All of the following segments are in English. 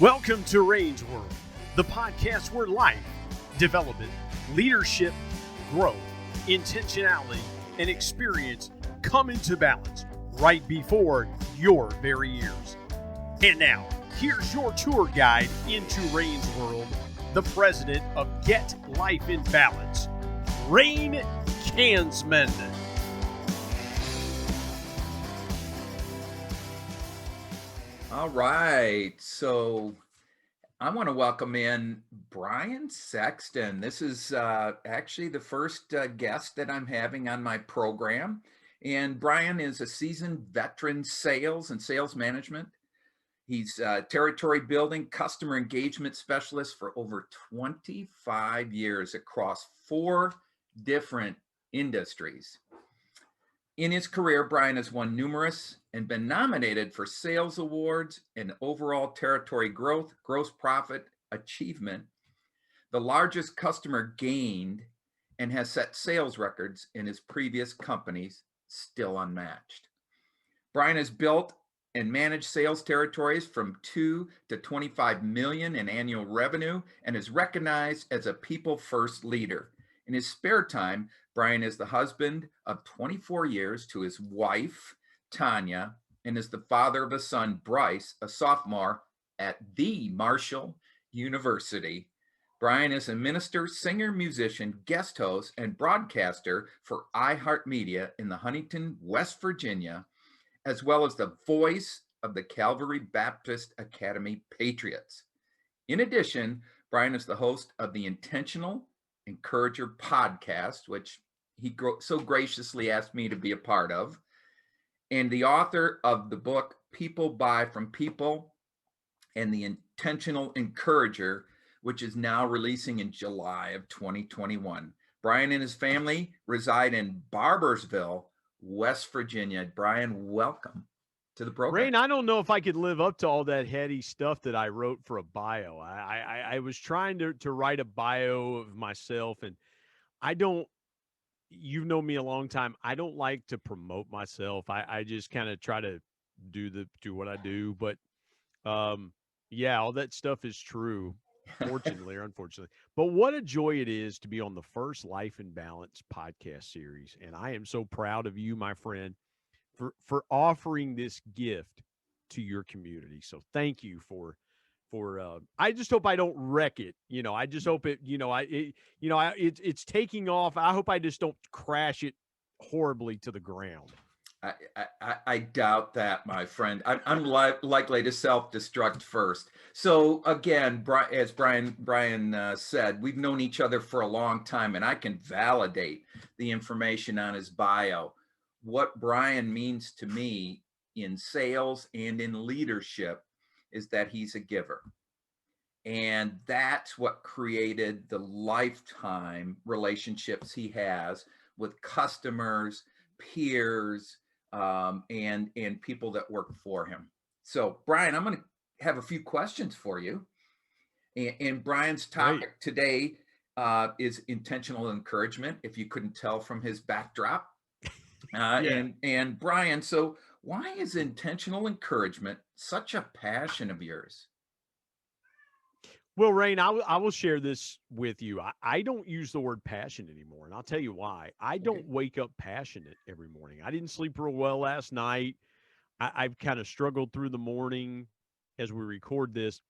Welcome to Range World, the podcast where life, development, leadership, growth, intentionality, and experience come into balance right before your very ears. And now, here's your tour guide into Range World, the president of Get Life in Balance, Rain Kansman. All right, so I want to welcome in Brian Sexton. This is actually the first guest that I'm having on my program. And Brian is a seasoned veteran sales and sales management. He's a territory building customer engagement specialist for over 25 years across 4 different industries. In his career, Brian has won numerous and been nominated for sales awards and overall territory growth, gross profit achievement, the largest customer gained, and has set sales records in his previous companies, still unmatched. Brian has built and managed sales territories from 2 to 25 million in annual revenue and is recognized as a people-first leader. In his spare time, Brian is the husband of 24 years to his wife, Tanya, and is the father of a son, Bryce, a sophomore at the Marshall University. Brian is a minister, singer, musician, guest host, and broadcaster for iHeartMedia in the Huntington, West Virginia, as well as the voice of the Calvary Baptist Academy Patriots. In addition, Brian is the host of the Intentional Encourager podcast, which he so graciously asked me to be a part of, and the author of the book People Buy from People and the Intentional Encourager, which is now releasing in July of 2021. Brian and his family reside in Barbersville, West Virginia. Brian, welcome to the program. Rain, I don't know if I could live up to all that heady stuff that I wrote for a bio. I was trying to write a bio of myself, and I don't, you've known me a long time. I don't like to promote myself. I just kind of try to do what I do. But yeah, all that stuff is true, fortunately or unfortunately. But what a joy it is to be on the first Life in Balance podcast series. And I am so proud of you, my friend, for offering this gift to your community. So thank you for I just hope I don't wreck it. I just hope it's taking off. I hope I just don't crash it horribly to the ground. I doubt that, my friend. I'm likely to self-destruct first. So again, as Brian said, we've known each other for a long time, and I can validate the information on his bio. What Brian means to me in sales and in leadership is that he's a giver. And that's what created the lifetime relationships he has with customers, peers, and people that work for him. So, Brian, I'm going to have a few questions for you. And Brian's topic today is intentional encouragement, if you couldn't tell from his backdrop. And Brian, so why is intentional encouragement such a passion of yours? Well, Rain, I will share this with you. I don't use the word passion anymore, and I'll tell you why. I don't wake up passionate every morning. I didn't sleep real well last night. I've kind of struggled through the morning as we record this.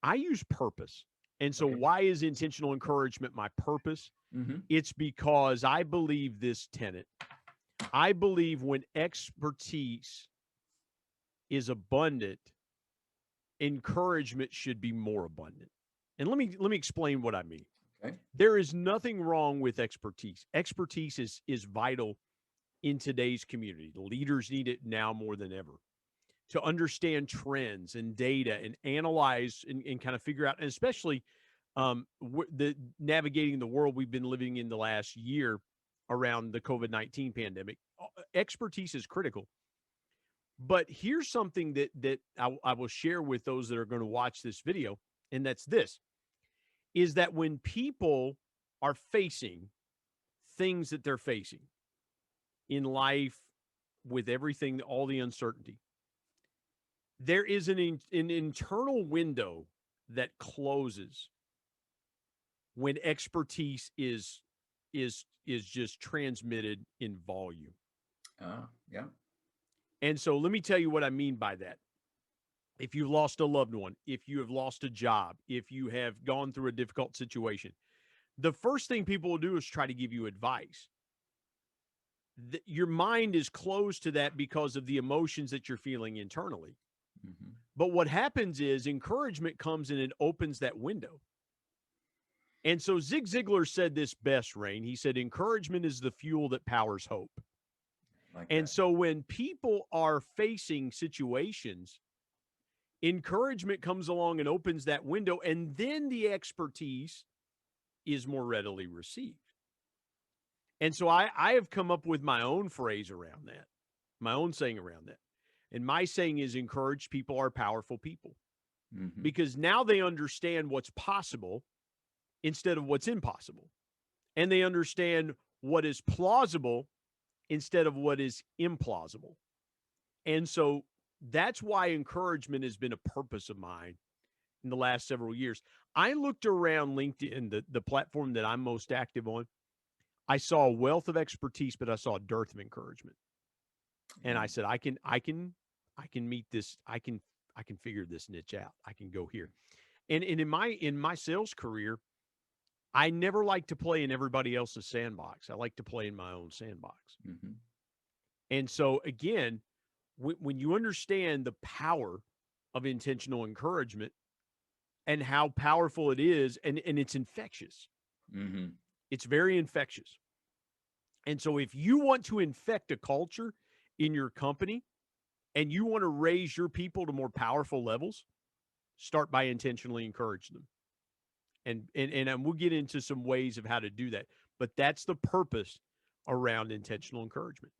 I use purpose. And so why is intentional encouragement my purpose? Mm-hmm. It's because I believe this tenet. I believe when expertise is abundant, encouragement should be more abundant. And let me explain what I mean. Okay. There is nothing wrong with expertise. Expertise is vital in today's community. The leaders need it now more than ever to understand trends and data and analyze and kind of figure out, and especially the navigating the world we've been living in the last year around the COVID-19 pandemic. Expertise is critical. But here's something that I will share with those that are going to watch this video, and that's this, is that when people are facing things that they're facing in life with everything, all the uncertainty, there is an internal window that closes when expertise is just transmitted in volume. Yeah. And so let me tell you what I mean by that. If you've lost a loved one, if you have lost a job, if you have gone through a difficult situation, the first thing people will do is try to give you advice. Your mind is closed to that because of the emotions that you're feeling internally. Hmm. But what happens is encouragement comes and it opens that window. And so Zig Ziglar said this best, Rain. He said, encouragement is the fuel that powers hope. Like And that. so when people are facing situations, encouragement comes along and opens that window, and then the expertise is more readily received. And so I have come up with my own phrase around that, my own saying around that. And my saying is encouraged people are powerful people Hmm. because now they understand what's possible instead of what's impossible. And they understand what is plausible instead of what is implausible. And so that's why encouragement has been a purpose of mine in the last several years. I looked around LinkedIn, the platform that I'm most active on. I saw a wealth of expertise, but I saw a dearth of encouragement. And Yeah. I said, I can meet this. I can figure this niche out. I can go here. And in my sales career, I never like to play in everybody else's sandbox. I like to play in my own sandbox. Hmm. And so again, when you understand the power of intentional encouragement and how powerful it is, and it's infectious. Hmm. It's very infectious. And so if you want to infect a culture in your company and you want to raise your people to more powerful levels, start by intentionally encouraging them. And we'll get into some ways of how to do that. But that's the purpose around intentional encouragement.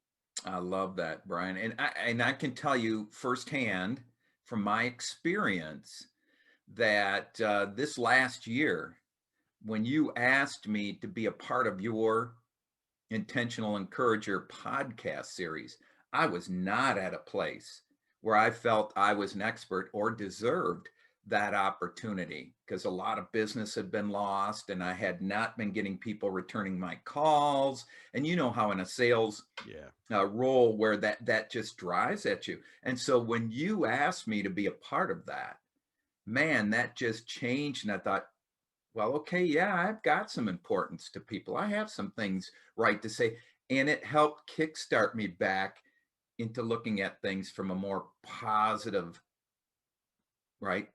I love that, Brian. And I can tell you firsthand from my experience that this last year, when you asked me to be a part of your Intentional Encourager podcast series, I was not at a place where I felt I was an expert or deserved that opportunity because a lot of business had been lost and I had not been getting people returning my calls. And you know how in a sales Yeah. role where that just drives at you. And so when you asked me to be a part of that, man, that just changed. And I thought, well, okay, yeah, I've got some importance to people. I have some things right to say. And it helped kickstart me back into looking at things from a more positive, right,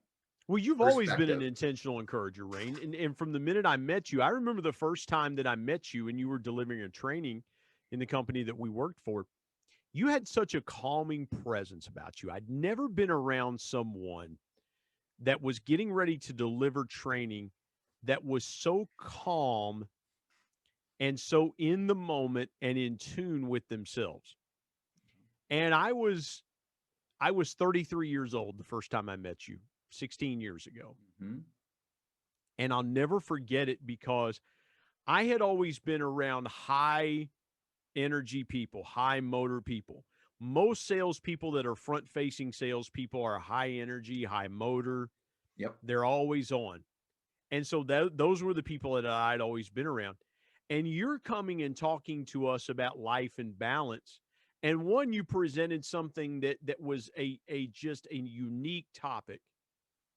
Well, you've always been an perspective. intentional encourager, Rain. And from the minute I met you, I remember the first time that I met you and you were delivering a training in the company that we worked for. You had such a calming presence about you. I'd never been around someone that was getting ready to deliver training that was so calm and so in the moment and in tune with themselves. And I was 33 years old the first time I met you, 16 years ago. Hmm. And I'll never forget it because I had always been around high energy people, high motor people. Most salespeople that are front facing salespeople are high energy, high motor. Yep. They're always on. And so those were the people that I'd always been around. And you're coming and talking to us about life and balance. And one, you presented something that was a just a unique topic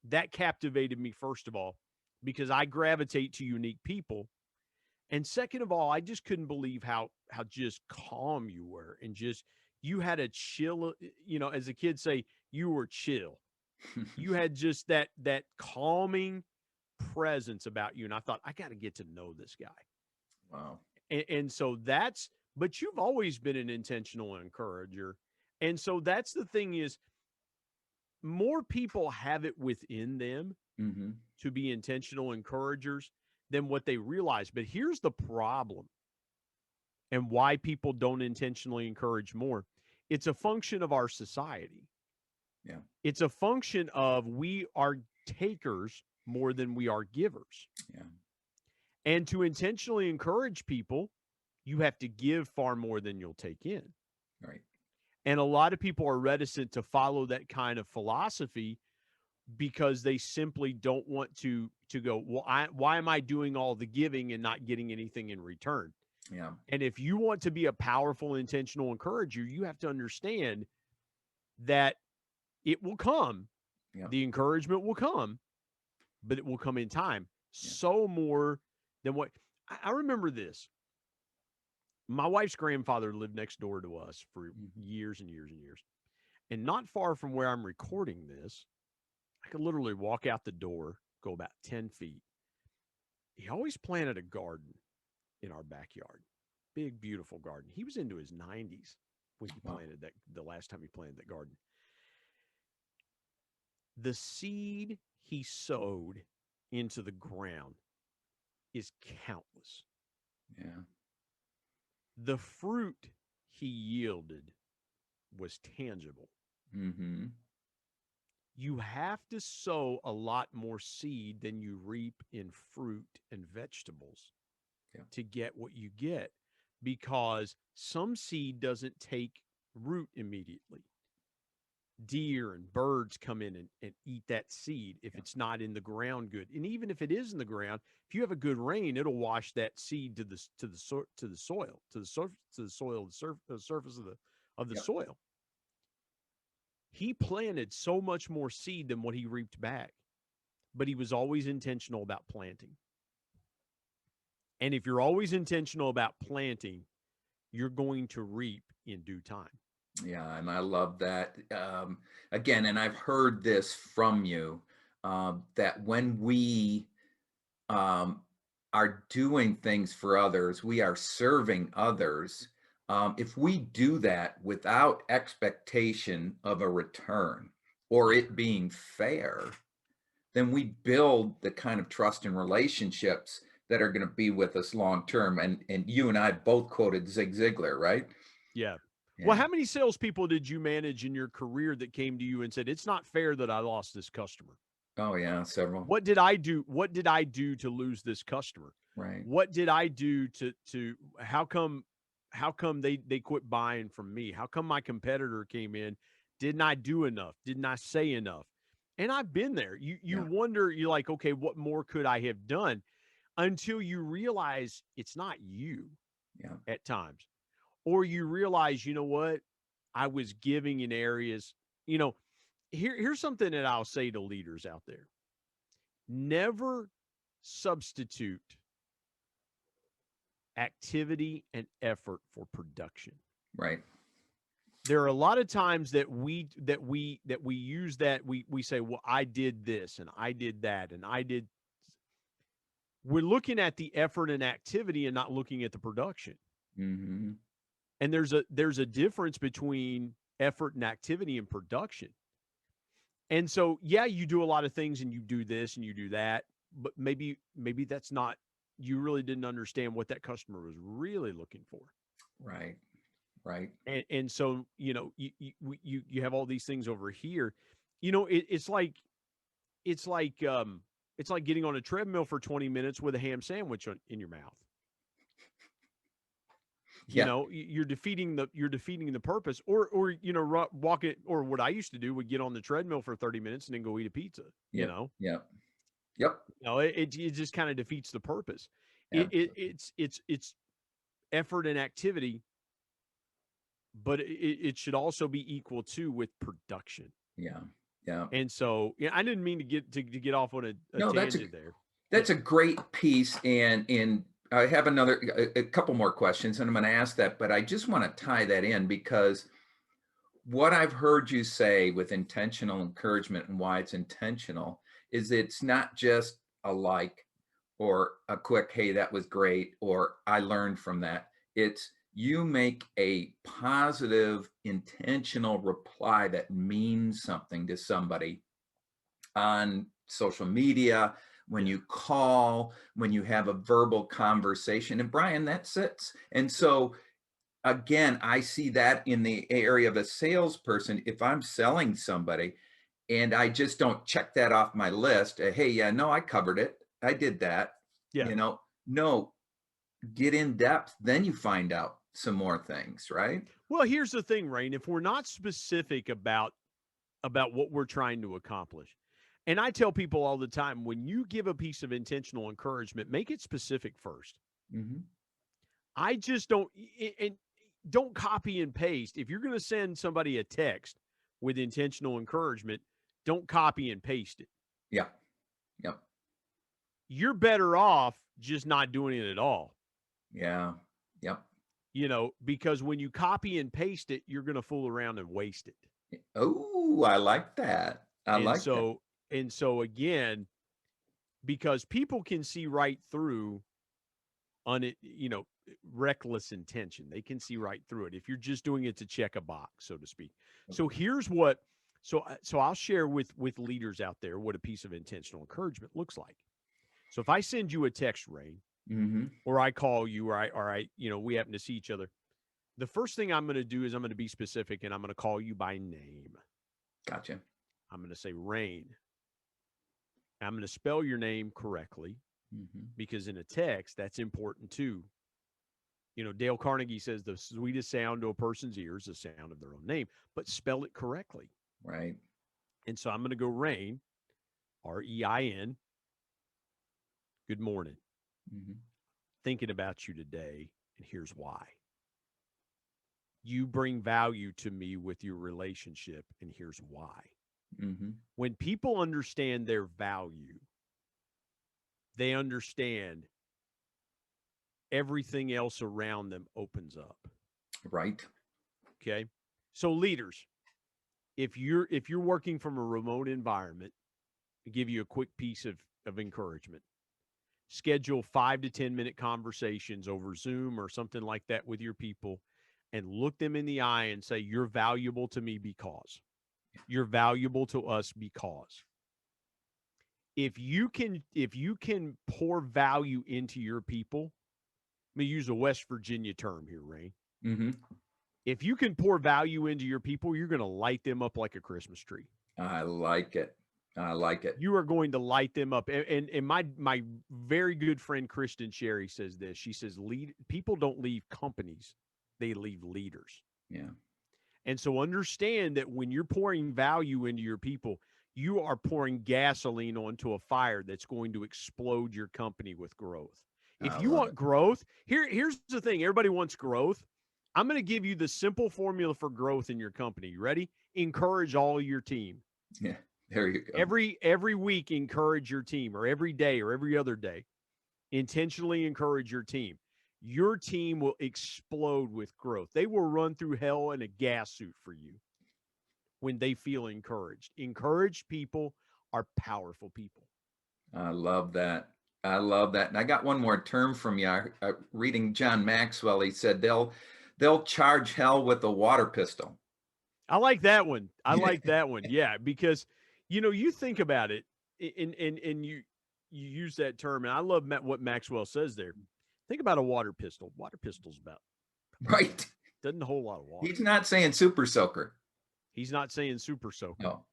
that captivated me, first of all, because I gravitate to unique people. And second of all, I just couldn't believe how just calm you were and just you had a chill, as the kids say, you were chill. You had just that calming presence about you. And I thought, I got to get to know this guy. Wow. And so that's, but you've always been an intentional encourager. And so that's the thing is more people have it within them Hmm. to be intentional encouragers than what they realize. But here's the problem and why people don't intentionally encourage more. It's a function of our society. Yeah. It's a function of we are takers more than we are givers. Yeah. And to intentionally encourage people, you have to give far more than you'll take in. Right. And a lot of people are reticent to follow that kind of philosophy because they simply don't want to go, well, why am I doing all the giving and not getting anything in return? Yeah. And if you want to be a powerful, intentional encourager, you have to understand that it will come. Yeah. The encouragement will come, but it will come in time. Yeah. So more than what I remember this. My wife's grandfather lived next door to us for Mhm. years and years and years. And not far from where I'm recording this, I could literally walk out the door, go about 10 feet. He always planted a garden in our backyard. Big, beautiful garden. He was into his 90s when he Wow. planted that, the last time he planted that garden. The seed he sowed into the ground is countless. Yeah. The fruit he yielded was tangible. Mm-hmm. You have to sow a lot more seed than you reap in fruit and vegetables Yeah. to get what you get, because some seed doesn't take root immediately. Deer and birds come in and eat that seed if Yeah. it's not in the ground good. And even if it is in the ground, if you have a good rain, it'll wash that seed to the soil, the surface of the Yeah. soil. He planted so much more seed than what he reaped back, but he was always intentional about planting. And if you're always intentional about planting, you're going to reap in due time. Yeah, and I love that. Again, and I've heard this from you, that when we um, are doing things for others, we are serving others. If we do that without expectation of a return or Yeah. it being fair, then we build the kind of trust and relationships that are going to be with us long term. And you and I both quoted Zig Ziglar, right? Yeah. Well, Yeah. how many salespeople did you manage in your career that came to you and said, "It's not fair that I lost this customer"? Oh yeah, several. What did I do? What did I do to lose this customer? Right. What did I do to how come they quit buying from me? How come my competitor came in? Didn't I do enough? Didn't I say enough? And I've been there. You Yeah. wonder, you're like, okay, what more could I have done? Until you realize it's not you Yeah. at times. Or you realize, you know what? I was giving in areas, you know, here's something that I'll say to leaders out there. Never substitute activity and effort for production. Right. There are a lot of times that we use that we say, well, I did this and I did that and I did. We're looking at the effort and activity and not looking at the production. Mm-hmm. And there's a difference between effort and activity and production. And so, yeah, you do a lot of things and you do this and you do that, but maybe that's not, you really didn't understand what that customer was really looking for. Right. Right. And so, you have all these things over here. It's like getting on a treadmill for 20 minutes with a ham sandwich in your mouth. Yeah. You're defeating the purpose, or walking, or what I used to do would get on the treadmill for 30 minutes and then go eat a pizza. you Yep. know Yep. Yep. it just kind of defeats the purpose. It's effort and activity, but it should also be equal to with production. Yeah. Yeah. And so, yeah, I didn't mean to get off on a No, tangent there. that's Yeah. a great piece, and I have a couple more questions, and I'm going to ask that, but I just want to tie that in because what I've heard you say with intentional encouragement and why it's intentional is it's not just a like or a quick, hey, that was great, or I learned from that. It's you make a positive, intentional reply that means something to somebody on social media, when Yeah. you call, when you have a verbal conversation. And Brian, that sits. And so again, I see that in the area of a salesperson. If I'm selling somebody and I just don't check that off my list, hey, yeah, no, I covered it. I did that. Yeah. No, get in depth. Then you find out some more things, right? Well, here's the thing, Rain. If we're not specific about what we're trying to accomplish, and I tell people all the time, when you give a piece of intentional encouragement, make it specific first. Hmm. I just don't and don't copy and paste. If you're going to send somebody a text with intentional encouragement, don't copy and paste it. Yep. Yep. You're better off just not doing it at all. Yeah. Yep. Because when you copy and paste it, you're going to fool around and waste it. Oh, I like that. I And like that. so and so again, because people can see right through on it, reckless intention. They can see right through it if you're just doing it to check a box, so to speak. So Okay. here's what so I'll share with leaders out there what a piece of intentional encouragement looks like. So if I send you a text, Ray, Hmm. or I call you, or we happen to see each other, the first thing I'm going to do is I'm going to be specific and I'm going to call you by name. Gotcha. I'm going to say Rain. I'm going to spell your name correctly Hmm. because in a text, that's important too. Dale Carnegie says the sweetest sound to a person's ears is the sound of their own name, but spell it correctly. Right. And so I'm going to go Rain, Rein. Good morning. Hmm. Thinking about you today, and here's why. You bring value to me with your relationship, and here's why. Hmm. When people understand their value, they understand everything else around them opens up. Right. Okay. So leaders, if you're working from a remote environment, I'll give you a quick piece of encouragement. Schedule 5 to 10 minute conversations over Zoom or something like that with your people and look them in the eye and say, you're valuable to me because you're valuable to us because if you can pour value into your people, let me use a West Virginia term here, Ray. Hmm. If you can pour value into your people, you're going to light them up like a Christmas tree. I like it. I like it. You are going to light them up. And my very good friend Kristen Sherry says this. She says, people don't leave companies, they leave leaders. Yeah. And so understand that when you're pouring value into your people, you are pouring gasoline onto a fire that's going to explode your company with growth. If I you love want it. growth, here's the thing. Everybody wants growth. I'm going to give you the simple formula for growth in your company. You ready? Encourage all your team. Yeah. There you go. Every week, encourage your team, or every day or every other day. Intentionally encourage your team. Your team will explode with growth. They will run through hell in a gas suit for you when they feel encouraged. Encouraged people are powerful people. I love that. I love that. And I got one more term from you. Reading John Maxwell, he said they'll charge hell with a water pistol. I like that one. I like that one. Yeah, because you think about it, and you use that term, and I love what Maxwell says there. Think about a water pistol. Water pistol's about Right. doesn't hold a lot of water. He's not saying super soaker. He's not saying super soaker, No.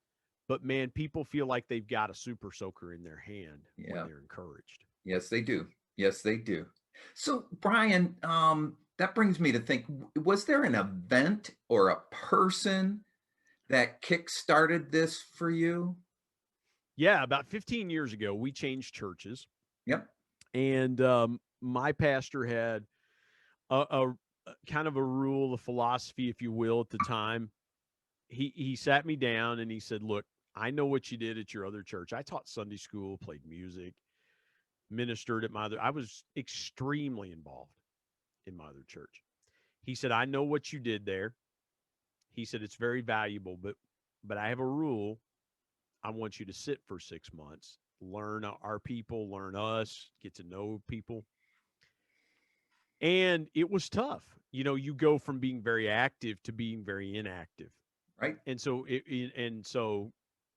but man, people feel like they've got a super soaker in their hand when Yeah. they're encouraged. Yes, they do. Yes, they do. So, Brian, that brings me to think, was there an event or a person that kick-started this for you? Yeah, about 15 years ago, we changed churches, Yep. and my pastor had a kind of a rule, a philosophy, if you will, at the time. He sat me down and he said, "Look, I know what you did at your other church. I taught Sunday school, played music, ministered at my other. I was extremely involved in my other church." He said, "I know what you did there." He said, "It's very valuable, but I have a rule. I want you to sit for 6 months, learn our people, learn us, get to know people." And it was tough. You go from being very active to being very inactive. Right. And so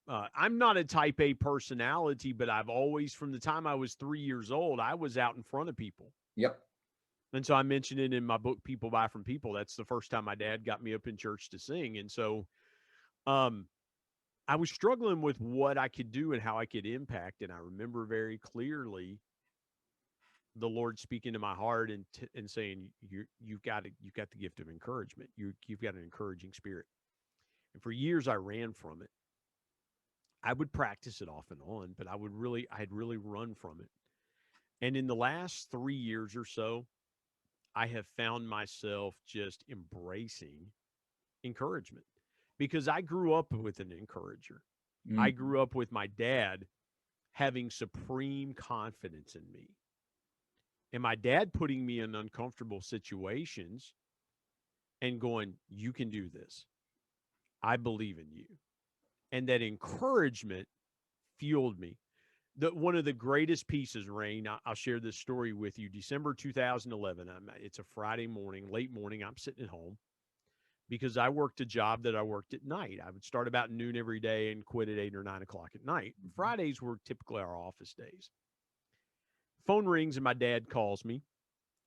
I'm not a type A personality, but I've always, from the time I was 3 years old, I was out in front of people. Yep. And so I mentioned it in my book, People Buy from People. That's the first time my dad got me up in church to sing. And so um, I was struggling with what I could do and how I could impact. And I remember very clearly the Lord speaking to my heart and saying, you've got the gift of encouragement. You've got an encouraging spirit. And for years I ran from it. I would practice it off and on, but I had really run from it. And in the last 3 years or so, I have found myself just embracing encouragement because I grew up with an encourager. I Mm. grew up with my dad having supreme confidence in me, and my dad putting me in uncomfortable situations and going, "You can do this. I believe in you." And that encouragement fueled me. One of the greatest pieces, Rain, I'll share this story with you. December 2011. It's a Friday morning, late morning. I'm sitting at home because I worked a job that I worked at night. I would start about noon every day and quit at 8 or 9 o'clock at night. Mhm. Fridays were typically our office days. Phone rings and my dad calls me.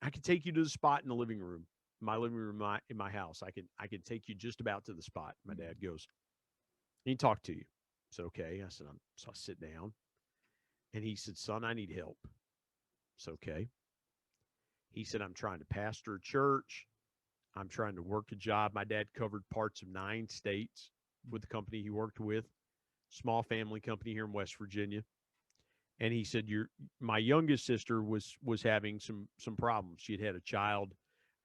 I can take you to the spot in the living room, my living room in my house. I can take you just about to the spot. My dad goes, "He talk to you." It's okay. I said, so I sit down and he said, "Son, I need help." It's okay. He said, "I'm trying to pastor a church. I'm trying to work a job." My dad covered parts of 9 states with the company he worked with, small family company here in West Virginia. And he said, My youngest sister was having some problems. She had a child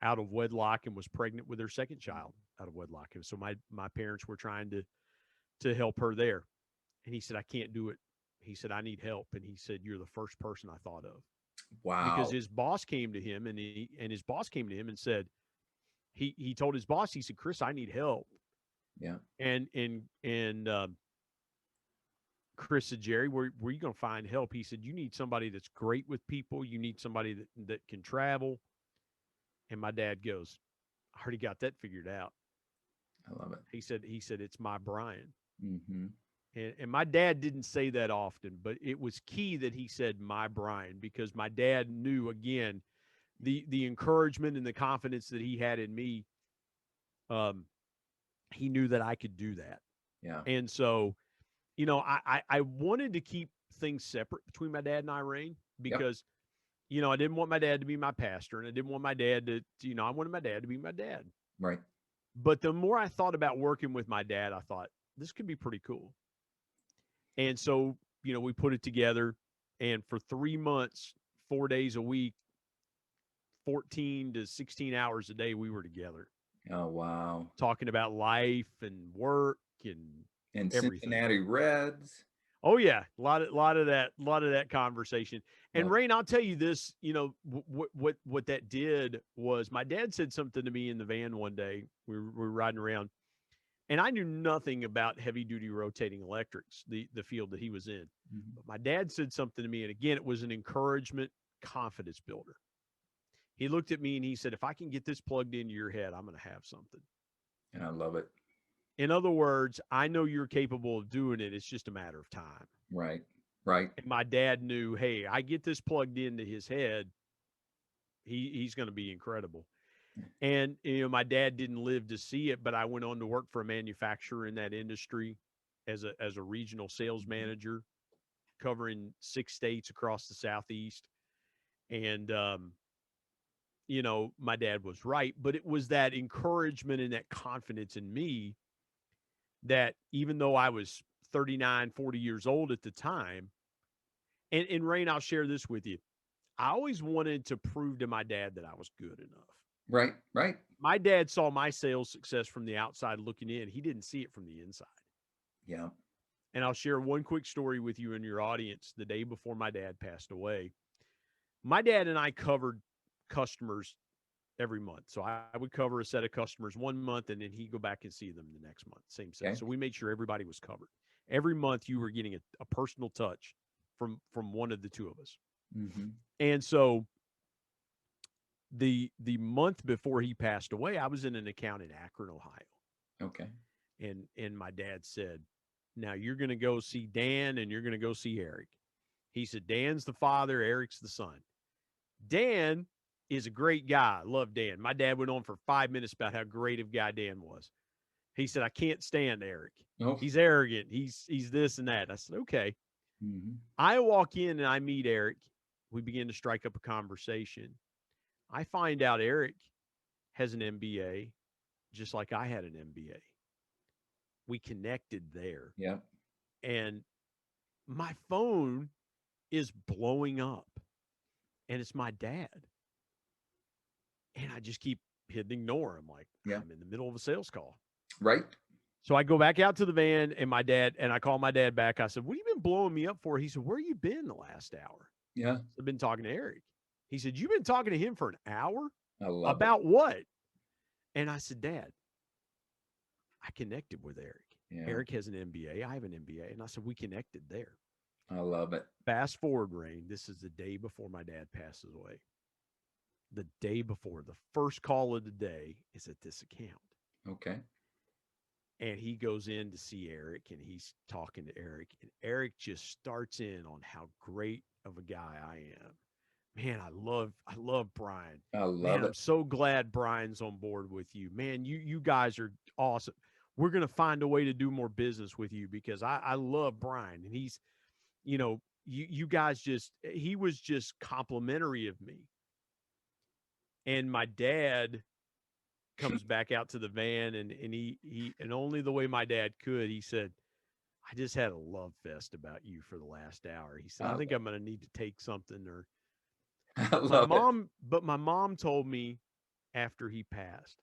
out of wedlock and was pregnant with her second child out of wedlock. And so my parents were trying to help her there. And he said, "I can't do it." He said, "I need help." And he said, "You're the first person I thought of." Because Wow. his boss came to him and his boss came to him and said, he told his boss, he said, "Chris, I need help." Yeah. And Chris said, "Jerry, where are you going to find help?" He said, "You need somebody that's great with people. You need somebody that can travel." And my dad goes, "I already got that figured out." I love it. He said, "It's my Brian." Hmm. And my dad didn't say that often, but it was key that he said "my Brian" because my dad knew again the encouragement and the confidence that he had in me. Um, he knew that I could do that. Yeah. And so, I wanted to keep things separate between my dad and Irene Yep. because, I didn't want my dad to be my pastor and I didn't want my dad I wanted my dad to be my dad. Right. But the more I thought about working with my dad, I thought this could be pretty cool. And so, we put it together. And for 3 months, 4 days a week, 14 to 16 hours a day, we were together Oh, wow. talking about life and work and And everything. Cincinnati Reds. Oh yeah, a lot of that conversation. And Love. Rain, I'll tell you this. What that did was my dad said something to me in the van one day. We were riding around, and I knew nothing about heavy duty rotating electrics, the field that he was in. Mhm. But my dad said something to me, and again, it was an encouragement, confidence builder. He looked at me and he said, "If I can get this plugged into your head, I'm going to have something." And I love it. In other words, I know you're capable of doing it. It's just a matter of time. Right. Right. And my dad knew, hey, I get this plugged into his head, he's going to be incredible. And my dad didn't live to see it, but I went on to work for a manufacturer in that industry as a regional sales Mhm. manager, covering 6 states across the southeast. And my dad was right, but it was that encouragement and that confidence in me that even though I was 39, 40 years old at the time, and Rain, I'll share this with you. I always wanted to prove to my dad that I was good enough. Right. Right. My dad saw my sales success from the outside looking in. He didn't see it from the inside. Yeah. And I'll share one quick story with you and your audience. The day before my dad passed away, my dad and I covered customers every month. So I would cover a set of customers one month and then he'd go back and see them the next month, same set. Okay. So we made sure everybody was covered. Every month you were getting a personal touch from one of the two of us. Hmm. And so the month before he passed away, I was in an account in Akron, Ohio. Okay. And my dad said, "Now you're going to go see Dan and you're going to go see Eric." He said, "Dan's the father, Eric's the son." Dan is a great guy. I love Dan. My dad went on for 5 minutes about how great of a guy Dan was. He said, "I can't stand Eric. Oh. He's arrogant. He's this and that." I said, "Okay." Hmm. I walk in and I meet Eric, We begin to strike up a conversation. I find out Eric has an MBA just like I had an MBA. We connected there. Yeah. And my phone is blowing up and it's my dad. And I just keep hitting ignore. I'm like, Yeah. I'm in the middle of a sales call. Right. So I go back out to the van and I call my dad back. I said, what have you been blowing me up for? He said, where you been the last hour? Yeah. I've been talking to Eric. He said, you've been talking to him for an hour? I love it. About what? And I said, Dad, I connected with Eric. Yeah. Eric has an MBA. I have an MBA. And I said, we connected there. I love it. Fast forward, Rain. This is the day before my dad passes away. The day before, the first call of the day is at this account. Okay. And he goes in to see Eric and he's talking to Eric. And Eric just starts in on how great of a guy I am. Man, I love Brian. I love Man, I'm it. so glad Brian's on board with you. Man, you guys are awesome. We're gonna find a way to do more business with you because I love Brian and he's, you guys he was just complimentary of me. And my dad comes back out to the van and he and only the way my dad could, he said, I just had a love fest about you for the last hour. He said, I think I'm gonna need to take something or I love it. but my mom told me after he passed,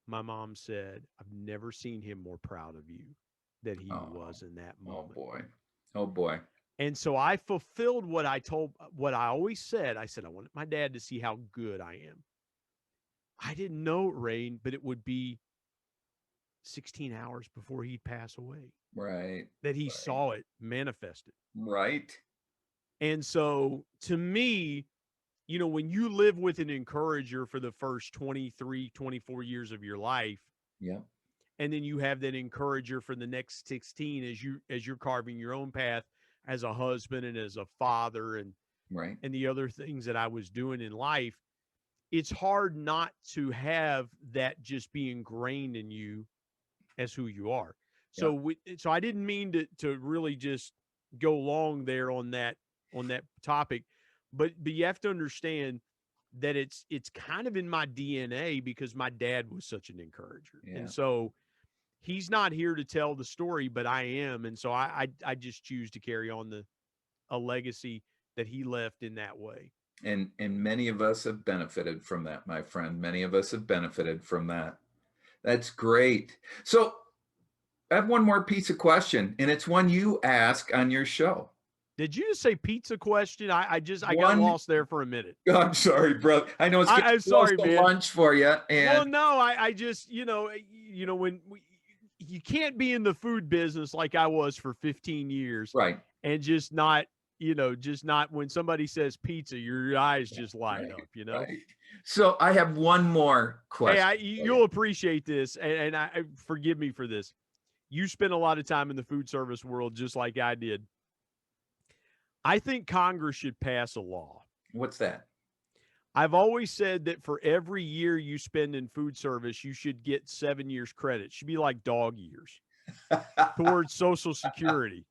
my mom said, I've never seen him more proud of you than he Oh, was in that oh moment. boy. Oh boy. And so I fulfilled what I always said. I said, I wanted my dad to see how good I am. I didn't know, Rain, but it would be 16 hours before he'd pass away Right. that he Right. saw it manifested. Right. And so to me, when you live with an encourager for the first 23, 24 years of your life, Yeah. and then you have that encourager for the next 16 as you're carving your own path as a husband and as a father Right. and the other things that I was doing in life, it's hard not to have that just be ingrained in you as who you are. Yeah. So I didn't mean to really just go long there on that topic, but you have to understand that it's kind of in my DNA because my dad was such an encourager. Yeah. And so he's not here to tell the story, but I am. And so I just choose to carry on a legacy that he left in that way. And many of us have benefited from that, my friend. Many of us have benefited from that. That's great. So I have one more piece of question, and it's one you ask on your show. Did you just say pizza question? I got One, lost there for a minute. I'm sorry, brother. I know it's getting I'm close sorry, to man. lunch for you. Well, And no, I just, when you can't be in the food business like I was for 15 years right. and just not, just not when somebody says pizza, your eyes just light Right. up. Right. So I have one more question. Hey, you'll appreciate this. And I forgive me for this. You spent a lot of time in the food service world just like I did. I think Congress should pass a law. What's that? I've always said that for every year you spend in food service, you should get 7 years credit. It should be like dog years towards Social Security.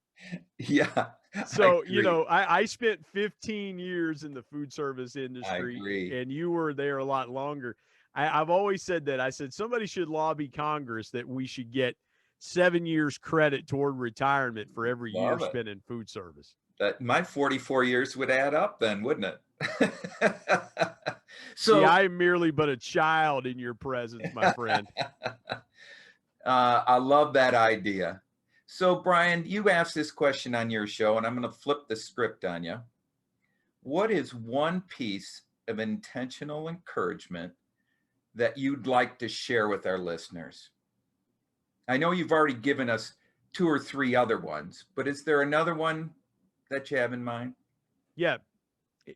Yeah. So, I spent 15 years in the food service I industry agree. and you were there a lot longer. I've always said that. I said somebody should lobby Congress that we should get 7 years credit toward retirement for every year Love it. spent in food service. That my 44 years would add up then, wouldn't it? See, I'm merely but a child in your presence, my friend. I love that idea. So, Brian, you asked this question on your show, and I'm going to flip the script on you. What is one piece of intentional encouragement that you'd like to share with our listeners? I know you've already given us 2 or 3 other ones, but is there another one that you have in mind? Yeah.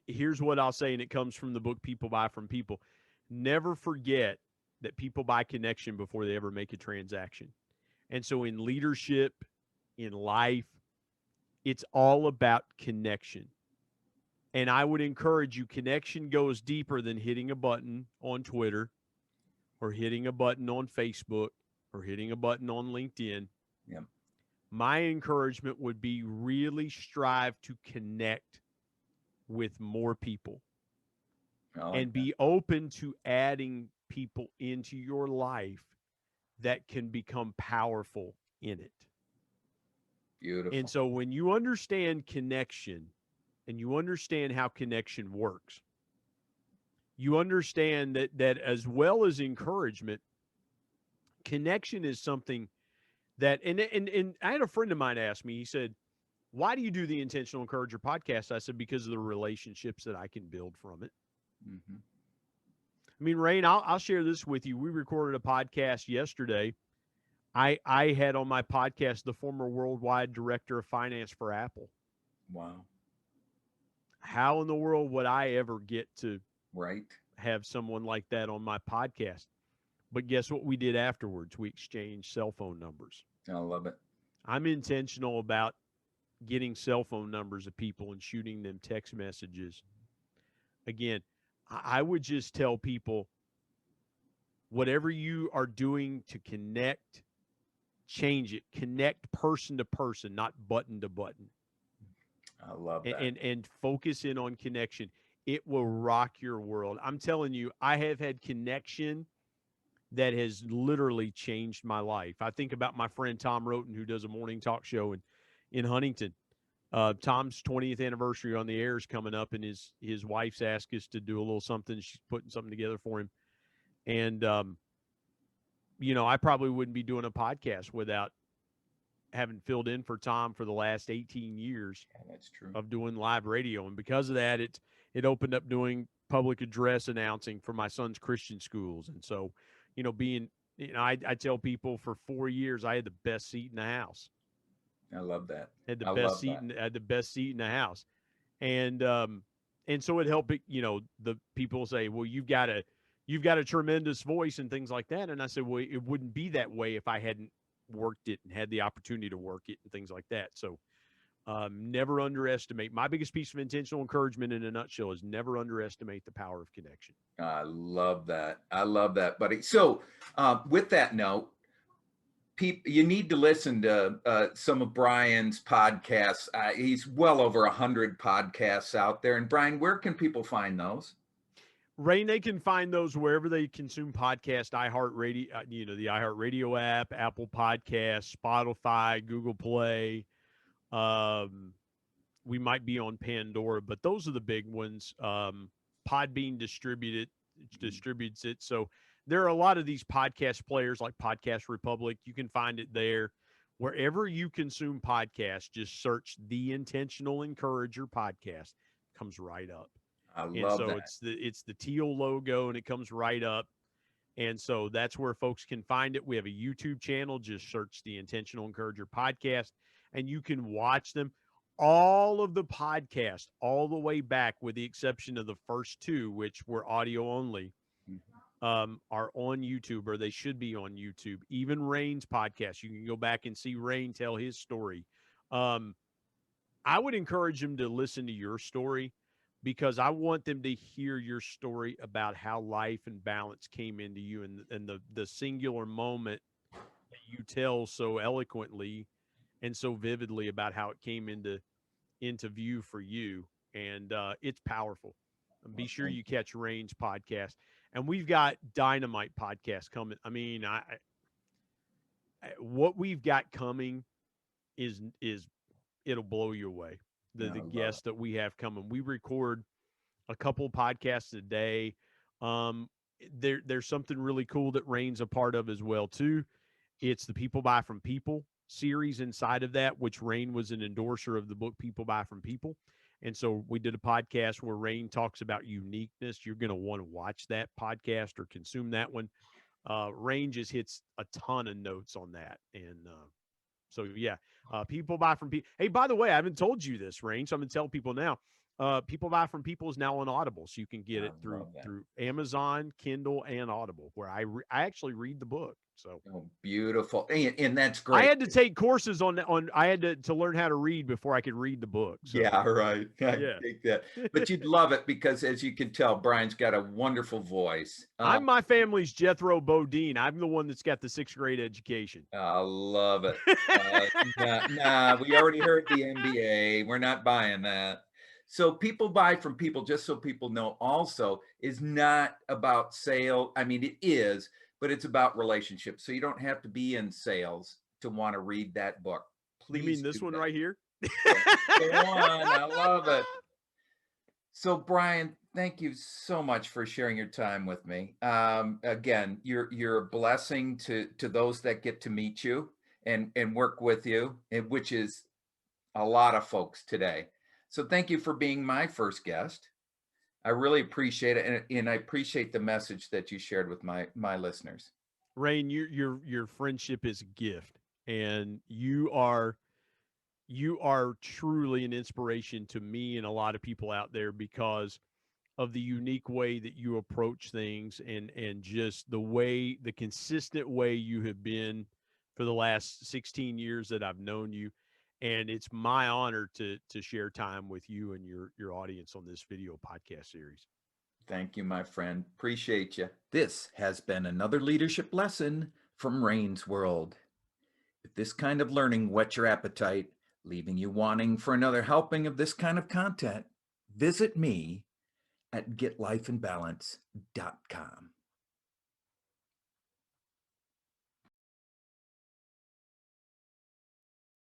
Here's what I'll say, and it comes from the book People Buy from People. Never forget that people buy connection before they ever make a transaction. And so in leadership, in life, it's all about connection. And I would encourage you, connection goes deeper than hitting a button on Twitter or hitting a button on Facebook or hitting a button on LinkedIn. Yeah. My encouragement would be really strive to connect with more people I like and that. be open to adding people into your life that can become powerful in it. And Beautiful. so when you understand connection and you understand how connection works, you understand that as well as encouragement, connection is something that and I had a friend of mine ask me, he said, "Why do you do the Intentional Encourager podcast?" I said, "Because of the relationships that I can build from it." Hmm. I mean, Rain, I'll share this with you. We recorded a podcast yesterday. I had on my podcast the former worldwide director of finance for Apple. Wow. How in the world would I ever get to Right. have someone like that on my podcast? But guess what we did afterwards? We exchanged cell phone numbers. I love it. I'm intentional about getting cell phone numbers of people and shooting them text messages. Again, I would just tell people whatever you are doing to connect, change it. Connect person to person, not button to button. I love And, that. and focus in on connection. It will rock your world. I'm telling you, I have had connection that has literally changed my life. I think about my friend Tom Roten, who does a morning talk show in Huntington. Tom's 20th anniversary on the air is coming up, and his wife's asked us to do a little something. She's putting something together for him, and I probably wouldn't be doing a podcast without having filled in for Tom for the last 18 years Yeah, that's true. of doing live radio, and because of that, it opened up doing public address announcing for my son's Christian schools, and so being I tell people for 4 years I had the best seat in the house. I love that. Had the I best love seat that. in had the best seat in the house, and so it helped. The people say, "Well, you've got a tremendous voice and things like that," and I said, "Well, it wouldn't be that way if I hadn't worked it and had the opportunity to work it and things like that." So never underestimate. My biggest piece of intentional encouragement in a nutshell is never underestimate the power of connection. I love that. I love that, buddy. So, with that note, people, you need to listen to some of Brian's podcasts. He's well over 100 podcasts out there. And Brian, where can people find those? Rain, they can find those wherever they consume podcast, iHeartRadio, the iHeartRadio app, Apple Podcasts, Spotify, Google Play. Um, we might be on Pandora, but those are the big ones. Podbean distributes it. So there are a lot of these podcast players like Podcast Republic. You can find it there. Wherever you consume podcasts, just search the Intentional Encourager podcast. Comes right up. I And love so that. it's the teal logo and it comes right up. And so that's where folks can find it. We have a YouTube channel. Just search the Intentional Encourager podcast and you can watch them. All of the podcasts, all the way back, with the exception of the first two, which were audio only, are on YouTube, or they should be on YouTube. Even Rain's podcast, you can go back and see Rain tell his story. Um, I would encourage them to listen to your story because I want them to hear your story about how life and balance came into you and the singular moment that you tell so eloquently and so vividly about how it came into view for you. And it's powerful. And be Well, sure thank you you. catch Rain's podcast. And we've got dynamite podcast coming. I mean, what we've got coming is it'll blow you away. The Yeah, I the love guests it. that we have coming. We record a couple podcasts a day. Um, there's something really cool that Rain's a part of as well too. It's the People Buy from People series inside of that, which Rain was an endorser of the book People Buy from People. And so we did a podcast where Rain talks about uniqueness. You're going to want to watch that podcast or consume that one. Rain just hits a ton of notes on that. And so yeah, People Buy from People. Hey, by the way, I haven't told you this, Rain, so I'm gonna tell people now. People Buy from People is now on Audible, so you can get I it through love that. through Amazon, Kindle, and Audible, where I actually read the book. So Oh, beautiful. And that's I great. had to take courses on I had to learn how to read before I could read the book. So Yeah, right. I yeah. take that. But you'd love it because, as you can tell, Brian's got a wonderful voice. I'm my family's Jethro Bodine. I'm the one that's got the sixth grade education. I love it. Nah, we already heard the MBA. We're not buying that. So people buy from people, just so people know, also is not about sale. I mean, it is, but it's about relationships. So you don't have to be in sales to want to read that book. You mean Please this do one that. right here? That's the one. I love it. So Brian, thank you so much for sharing your time with me. Again, you're a blessing to those that get to meet you and work with you, which is a lot of folks today. So thank you for being my first guest. I really appreciate it, and I appreciate the message that you shared with my listeners. Rain, your friendship is a gift, and you are truly an inspiration to me and a lot of people out there because of the unique way that you approach things and just the consistent way you have been for the last 16 years that I've known you. And it's my honor to share time with you and your audience on this video podcast series. Thank you, my friend. Appreciate you. This has been another leadership lesson from Rain's World. If this kind of learning whets your appetite, leaving you wanting for another helping of this kind of content, visit me at getlifeandbalance.com.